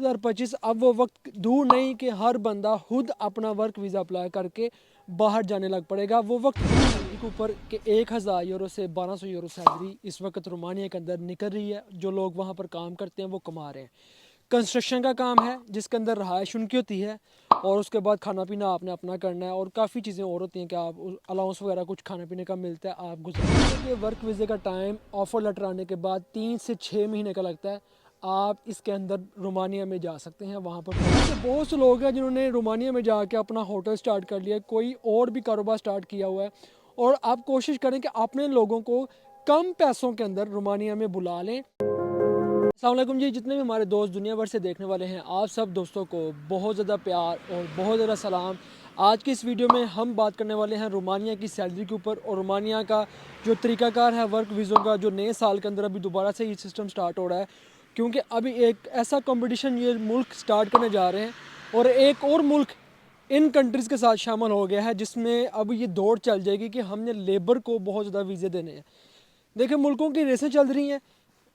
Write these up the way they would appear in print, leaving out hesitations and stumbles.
2025 अब वो वक्त दूर नहीं कि हर बंदा खुद अपना वर्क वीज़ा अप्लाई करके बाहर जाने लग पड़ेगा। वो वक्त दूर के ऊपर कि 1000 यूरो से 1200 यूरो सैलरी इस वक्त रोमानिया के अंदर निकल रही है। जो लोग वहाँ पर काम करते हैं वो कमा रहे हैं। कंस्ट्रक्शन का काम है जिसके अंदर रहायश उनकी होती है और उसके बाद खाना पीना आपने अपना करना है और काफ़ी चीज़ें और होती हैं कि आप अलाउंस वगैरह कुछ खाने पीने का मिलता है। आप गुजारे वर्क वीज़े का टाइम ऑफ़र लेटर आने के बाद 3 से 6 महीने का लगता है। आप इसके अंदर रोमानिया में जा सकते हैं। वहाँ पर बहुत से लोग हैं जिन्होंने रोमानिया में जाके अपना होटल स्टार्ट कर लिया, कोई और भी कारोबार स्टार्ट किया हुआ है। और आप कोशिश करें कि अपने लोगों को कम पैसों के अंदर रोमानिया में बुला लें। अस्सलाम वालेकुम जी, जितने भी हमारे दोस्त दुनिया भर से देखने वाले हैं, आप सब दोस्तों को बहुत ज़्यादा प्यार और बहुत ज़्यादा सलाम। आज की इस वीडियो में हम बात करने वाले हैं रोमानिया की सैलरी के ऊपर और रोमानिया का जो तरीकाकार है वर्क वीज़ों का, जो नए साल के अंदर अभी दोबारा से ये सिस्टम स्टार्ट हो रहा है। क्योंकि अभी एक ऐसा कंपटीशन ये मुल्क स्टार्ट करने जा रहे हैं और एक और मुल्क इन कंट्रीज़ के साथ शामिल हो गया है, जिसमें अब ये दौड़ चल जाएगी कि हमने लेबर को बहुत ज़्यादा वीज़े देने हैं। देखिए, मुल्कों की रेसें चल रही हैं।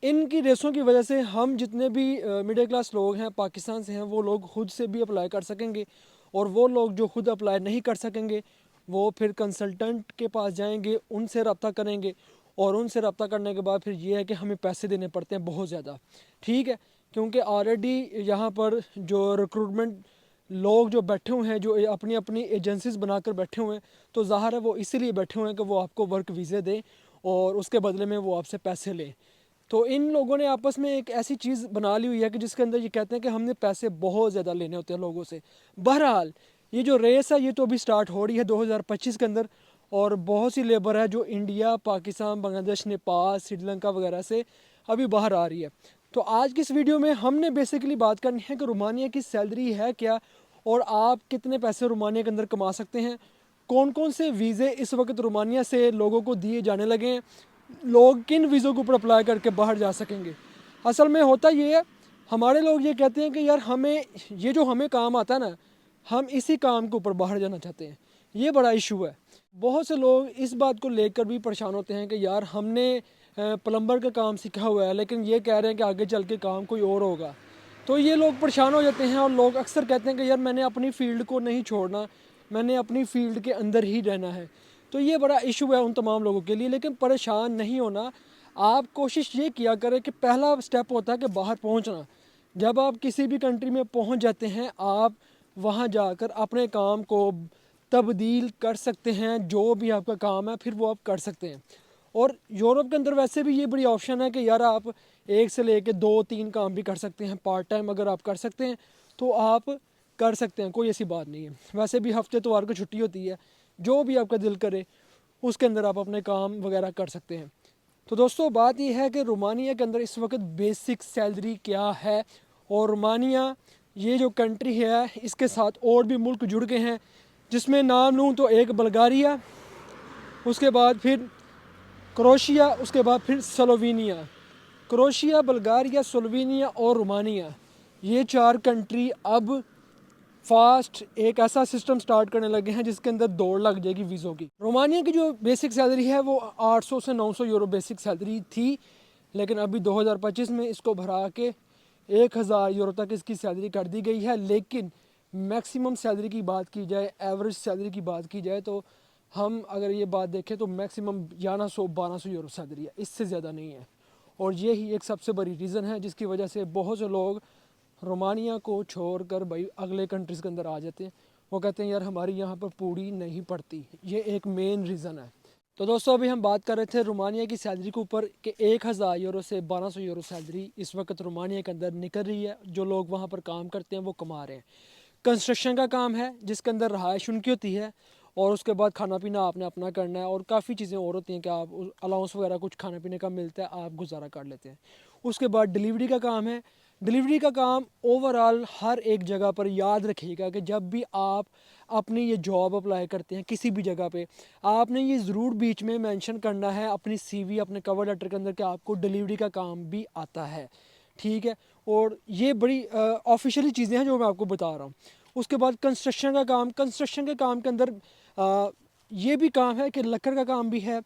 इनकी रेसों की वजह से हम जितने भी मिडिल क्लास लोग हैं पाकिस्तान से हैं, वो लोग खुद से भी अप्लाई कर सकेंगे और वो लोग जो खुद अप्लाई नहीं कर सकेंगे वो फिर कंसल्टेंट के पास जाएंगे, उनसे रब्ता करेंगे और उनसे रब्ता करने के बाद फिर ये है कि हमें पैसे देने पड़ते हैं बहुत ज़्यादा। ठीक है, क्योंकि ऑलरेडी यहाँ पर जो रिक्रूटमेंट लोग जो बैठे हुए हैं, जो अपनी अपनी एजेंसीज बनाकर बैठे हुए हैं, तो ज़ाहिर है वो इसीलिए बैठे हुए हैं कि वो आपको वर्क वीज़े दें और उसके बदले में वो आपसे पैसे लें। तो इन लोगों ने आपस में एक ऐसी चीज़ बना ली हुई है कि जिसके अंदर ये कहते हैं कि हमने पैसे बहुत ज़्यादा लेने होते हैं लोगों से। बहरहाल ये जो रेस है ये तो अभी स्टार्ट हो रही है 2025 के अंदर, और बहुत सी लेबर है जो इंडिया, पाकिस्तान, बांग्लादेश, नेपाल, श्रीलंका वगैरह से अभी बाहर आ रही है। तो आज की इस वीडियो में हमने बेसिकली बात करनी है कि रोमानिया की सैलरी है क्या और आप कितने पैसे रोमानिया के अंदर कमा सकते हैं, कौन कौन से वीज़े इस वक्त रोमानिया से लोगों को दिए जाने लगे हैं, लोग किन वीज़ों के ऊपर अप्लाई करके बाहर जा सकेंगे। असल में होता ये है, हमारे लोग ये कहते हैं कि यार हमें ये जो हमें काम आता है ना, हम इसी काम के ऊपर बाहर जाना चाहते हैं। ये बड़ा इशू है। बहुत से लोग इस बात को लेकर भी परेशान होते हैं कि यार हमने प्लम्बर का काम सीखा हुआ है लेकिन ये कह रहे हैं कि आगे चल के काम कोई और होगा। तो ये लोग परेशान हो जाते हैं और लोग अक्सर कहते हैं कि यार मैंने अपनी फ़ील्ड को नहीं छोड़ना, मैंने अपनी फ़ील्ड के अंदर ही रहना है। तो ये बड़ा इशू है उन तमाम लोगों के लिए। लेकिन परेशान नहीं होना, आप कोशिश ये किया करें कि पहला स्टेप होता है कि बाहर पहुंचना। जब आप किसी भी कंट्री में पहुंच जाते हैं, आप वहां जाकर अपने काम को तब्दील कर सकते हैं। जो भी आपका काम है फिर वो आप कर सकते हैं। और यूरोप के अंदर वैसे भी ये बड़ी ऑप्शन है कि यार आप एक से लेके 2-3 काम भी कर सकते हैं। पार्ट टाइम अगर आप कर सकते हैं तो आप कर सकते हैं, कोई ऐसी बात नहीं है। वैसे भी हफ्ते इतवार को छुट्टी होती है, जो भी आपका दिल करे उसके अंदर आप अपने काम वगैरह कर सकते हैं। तो दोस्तों, बात यह है कि रोमानिया के अंदर इस वक्त बेसिक सैलरी क्या है। और रोमानिया ये जो कंट्री है इसके साथ और भी मुल्क जुड़ गए हैं, जिसमें नाम लूँ तो एक बल्गारिया, उसके बाद फिर क्रोशिया, उसके बाद फिर स्लोवेनिया। क्रोशिया, बल्गारिया, स्लोवेनिया और रोमानिया, ये 4 कंट्री अब फास्ट एक ऐसा सिस्टम स्टार्ट करने लगे हैं जिसके अंदर दौड़ लग जाएगी वीज़ों की। रोमानिया की जो बेसिक सैलरी है वो 800 से 900 यूरो बेसिक सैलरी थी, लेकिन अभी 2025 में इसको भरा के 1000 यूरो तक इसकी सैलरी कर दी गई है। लेकिन मैक्सिमम सैलरी की बात की जाए, एवरेज सैलरी की बात की जाए, तो हम अगर ये बात देखें तो मैक्सिमम 1100-1200 यूरो सैलरी है, इससे ज़्यादा नहीं है। और यही एक सबसे बड़ी रीज़न है जिसकी वजह से बहुत से लोग रोमानिया को छोड़कर भाई अगले कंट्रीज़ के अंदर आ जाते हैं। वो कहते हैं यार हमारी यहाँ पर पूरी नहीं पड़ती। ये एक मेन रीज़न है। तो दोस्तों, अभी हम बात कर रहे थे रोमानिया की सैलरी के ऊपर कि 1000 यूरो से 1200 यूरो सैलरी इस वक्त रोमानिया के अंदर निकल रही है। जो लोग वहाँ पर काम करते हैं वो कमा रहे हैं। कंस्ट्रक्शन का काम है जिसके अंदर रहायश उनकी होती है और उसके बाद खाना पीना आपने अपना करना है और काफ़ी चीज़ें और होती हैं कि आप अलाउंस वगैरह कुछ खाने पीने का मिलता है, आप गुजारा कर लेते हैं। उसके बाद डिलीवरी का काम है। डिलीवरी का काम ओवरऑल हर एक जगह पर, याद रखिएगा कि जब भी आप अपनी ये जॉब अप्लाई करते हैं किसी भी जगह पे, आपने ये ज़रूर बीच में मेंशन करना है अपनी सीवी, अपने कवर लेटर के अंदर कि आपको डिलीवरी का काम भी आता है। ठीक है, और ये बड़ी ऑफिशियली चीज़ें हैं जो मैं आपको बता रहा हूँ। उसके बाद कंस्ट्रक्शन का काम। कंस्ट्रक्शन के काम के अंदर ये भी काम है कि लकड़ का काम भी है,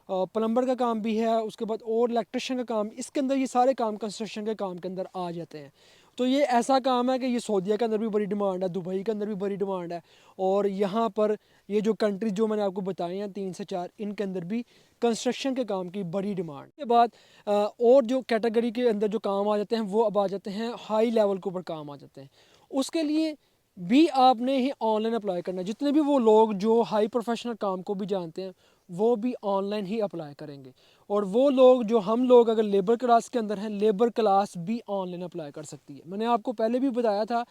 प्लम्बर का काम भी है, उसके बाद और इलेक्ट्रिशियन का काम। इसके अंदर ये सारे काम कंस्ट्रक्शन के काम के अंदर आ जाते हैं। تو یہ ایسا کام ہے کہ یہ سعودیہ کے اندر بھی بڑی ڈیمانڈ ہے، دبئی کے اندر بھی بڑی ڈیمانڈ ہے، اور یہاں پر یہ جو کنٹریز جو میں نے آپ کو بتائی ہیں 3 سے 4، ان کے اندر بھی کنسٹرکشن کے کام کی بڑی ڈیمانڈ کے بعد اور جو کیٹیگری کے اندر جو کام آ جاتے ہیں وہ اب آ جاتے ہیں ہائی لیول کے اوپر کام آ جاتے ہیں۔ اس کے لیے بھی آپ نے ہی آن لائن اپلائی کرنا ہے۔ جتنے بھی وہ لوگ جو ہائی پروفیشنل کام کو بھی جانتے ہیں وہ بھی آن لائن ہی اپلائی کریں گے، اور وہ لوگ جو ہم لوگ اگر لیبر کلاس کے اندر ہیں، لیبر کلاس بھی آن لائن اپلائی کر سکتی ہے۔ میں نے آپ کو پہلے بھی بتایا تھا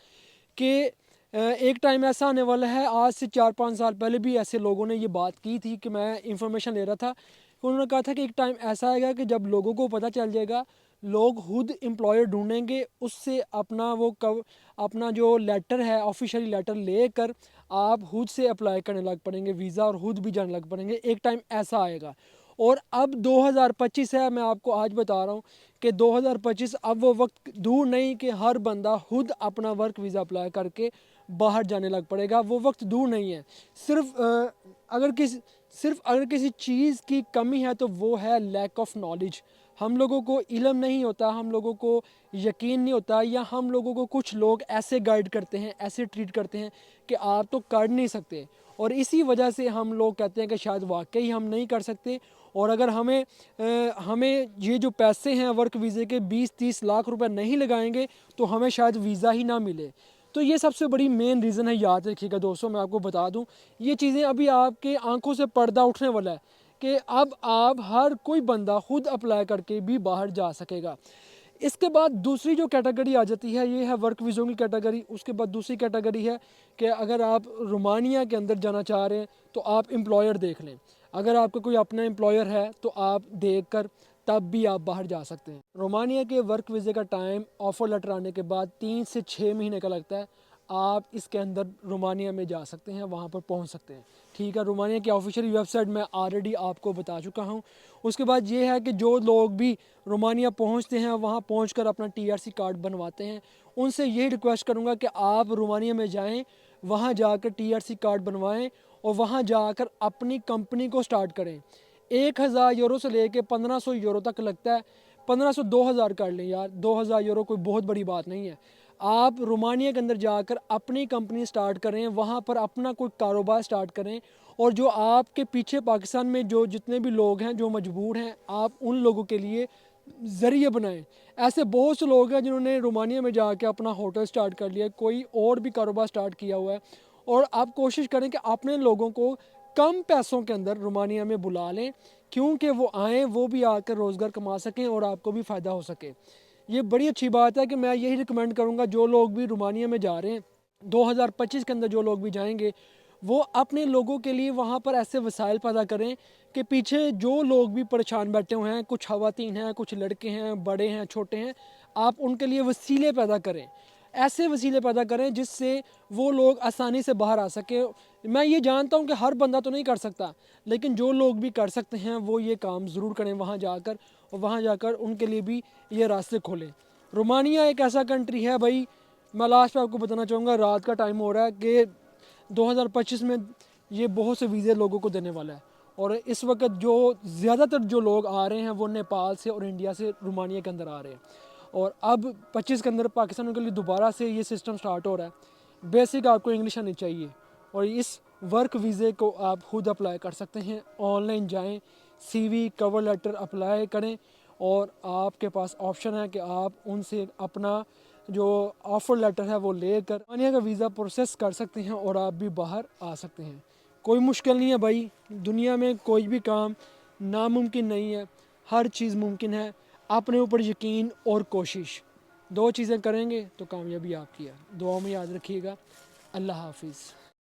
کہ ایک ٹائم ایسا آنے والا ہے، آج سے 4-5 سال پہلے بھی ایسے لوگوں نے یہ بات کی تھی کہ میں انفارمیشن لے رہا تھا کہ انہوں نے کہا تھا کہ ایک ٹائم ایسا آئے گا کہ جب لوگوں کو پتہ چل جائے گا، لوگ خود امپلائر ڈھونڈیں گے، اس سے اپنا جو لیٹر ہے آفیشیلی لیٹر لے کر آپ خود سے اپلائی کرنے لگ پڑیں گے ویزا، اور خود بھی جانے لگ پڑیں گے۔ ایک ٹائم ایسا آئے گا، اور اب 2025 ہے، میں آپ کو آج بتا رہا ہوں کہ 2025 اب وہ وقت دور نہیں کہ ہر بندہ خود اپنا ورک ویزا اپلائی کر کے باہر جانے لگ پڑے گا۔ وہ وقت دور نہیں ہے۔ صرف اگر کسی چیز کی کمی ہے تو وہ ہے لیک آف نالج۔ ہم لوگوں کو علم نہیں ہوتا، ہم لوگوں کو یقین نہیں ہوتا، یا ہم لوگوں کو کچھ لوگ ایسے گائیڈ کرتے ہیں، ایسے ٹریٹ کرتے ہیں کہ آپ تو کر نہیں سکتے، اور اسی وجہ سے ہم لوگ کہتے ہیں کہ شاید واقعی ہم نہیں کر سکتے، اور اگر ہمیں یہ جو پیسے ہیں ورک ویزے کے 20-30 لاکھ روپے نہیں لگائیں گے تو ہمیں شاید ویزا ہی نہ ملے۔ تو یہ سب سے بڑی مین ریزن ہے، یاد رکھیے گا دوستوں، میں آپ کو بتا دوں یہ چیزیں ابھی آپ کے آنکھوں سے پردہ اٹھنے والا ہے کہ اب آپ ہر کوئی بندہ خود اپلائی کر کے بھی باہر جا سکے گا۔ اس کے بعد دوسری جو کیٹیگری آ جاتی ہے یہ ہے ورک ویزوں کی کیٹیگری۔ اس کے بعد دوسری کیٹیگری ہے کہ اگر آپ رومانیہ کے اندر جانا چاہ رہے ہیں تو آپ امپلائر دیکھ لیں، اگر آپ کا کوئی اپنا امپلائر ہے تو آپ دیکھ کر تب بھی آپ باہر جا سکتے ہیں۔ رومانیہ کے ورک ویزے کا ٹائم آفر لیٹر آنے کے بعد 3 سے 6 مہینے کا لگتا ہے۔ آپ اس کے اندر رومانیہ میں جا سکتے ہیں، وہاں پر پہنچ سکتے ہیں، ٹھیک ہے۔ رومانیہ کی آفیشیل ویب سائٹ میں آلریڈی آپ کو بتا چکا ہوں۔ اس کے بعد یہ ہے کہ جو لوگ بھی رومانیہ پہنچتے ہیں وہاں پہنچ کر اپنا TRC کارڈ بنواتے ہیں، ان سے یہ ریکویسٹ کروں گا کہ آپ رومانیہ میں جائیں، وہاں جا کر TRC کارڈ بنوائیں، اور وہاں جا کر اپنی کمپنی کو سٹارٹ کریں۔ 1000 یورو سے لے کے 1500 یورو تک لگتا ہے، 1500 2000 کر لیں یار، 2000 یورو کوئی بہت بڑی بات نہیں ہے۔ آپ رومانیہ کے اندر جا کر اپنی کمپنی سٹارٹ کریں، وہاں پر اپنا کوئی کاروبار سٹارٹ کریں، اور جو آپ کے پیچھے پاکستان میں جو جتنے بھی لوگ ہیں جو مجبور ہیں، آپ ان لوگوں کے لیے ذریعہ بنائیں۔ ایسے بہت سے لوگ ہیں جنہوں نے رومانیہ میں جا کے اپنا ہوٹل سٹارٹ کر لیا، کوئی اور بھی کاروبار سٹارٹ کیا ہوا ہے، اور آپ کوشش کریں کہ اپنے لوگوں کو کم پیسوں کے اندر رومانیہ میں بلا لیں، کیونکہ وہ آئیں، وہ بھی آ کر روزگار کما سکیں اور آپ کو بھی فائدہ ہو سکے۔ یہ بڑی اچھی بات ہے کہ میں یہی ریکمینڈ کروں گا جو لوگ بھی رومانیہ میں جا رہے ہیں 2025 کے اندر، جو لوگ بھی جائیں گے وہ اپنے لوگوں کے لیے وہاں پر ایسے وسائل پیدا کریں کہ پیچھے جو لوگ بھی پریشان بیٹھے ہوئے ہیں، کچھ خواتین ہیں، کچھ لڑکے ہیں، بڑے ہیں، چھوٹے ہیں، آپ ان کے لیے وسیلے پیدا کریں، ایسے وسیلے پیدا کریں جس سے وہ لوگ آسانی سے باہر آ سکیں۔ میں یہ جانتا ہوں کہ ہر بندہ تو نہیں کر سکتا، لیکن جو لوگ بھی کر سکتے ہیں وہ یہ کام ضرور کریں وہاں جا کر، اور وہاں جا کر ان کے لیے بھی یہ راستے کھولیں۔ رومانیہ ایک ایسا کنٹری ہے بھائی، میں لاسٹ پہ آپ کو بتانا چاہوں گا، رات کا ٹائم ہو رہا ہے، کہ 2025 میں یہ بہت سے ویزے لوگوں کو دینے والا ہے، اور اس وقت جو زیادہ تر جو لوگ آ رہے ہیں وہ نیپال سے اور انڈیا سے رومانیہ کے اندر آ رہے ہیں، اور اب 25 کے اندر پاکستان کے لیے دوبارہ سے یہ سسٹم سٹارٹ ہو رہا ہے۔ بیسک آپ کو انگلش آنی چاہیے، اور اس ورک ویزے کو آپ خود اپلائی کر سکتے ہیں۔ آن لائن جائیں، CV کور لیٹر اپلائی کریں، اور آپ کے پاس آپشن ہے کہ آپ ان سے اپنا جو آفر لیٹر ہے وہ لے کر رومانیہ کا ویزا پروسیس کر سکتے ہیں، اور آپ بھی باہر آ سکتے ہیں۔ کوئی مشکل نہیں ہے بھائی، دنیا میں کوئی بھی کام ناممکن نہیں ہے، ہر چیز ممکن ہے، اپنے اوپر یقین اور کوشش، 2 چیزیں کریں گے تو کامیابی آپ کی ہے۔ دعاؤں میں یاد رکھیے گا۔ اللہ حافظ۔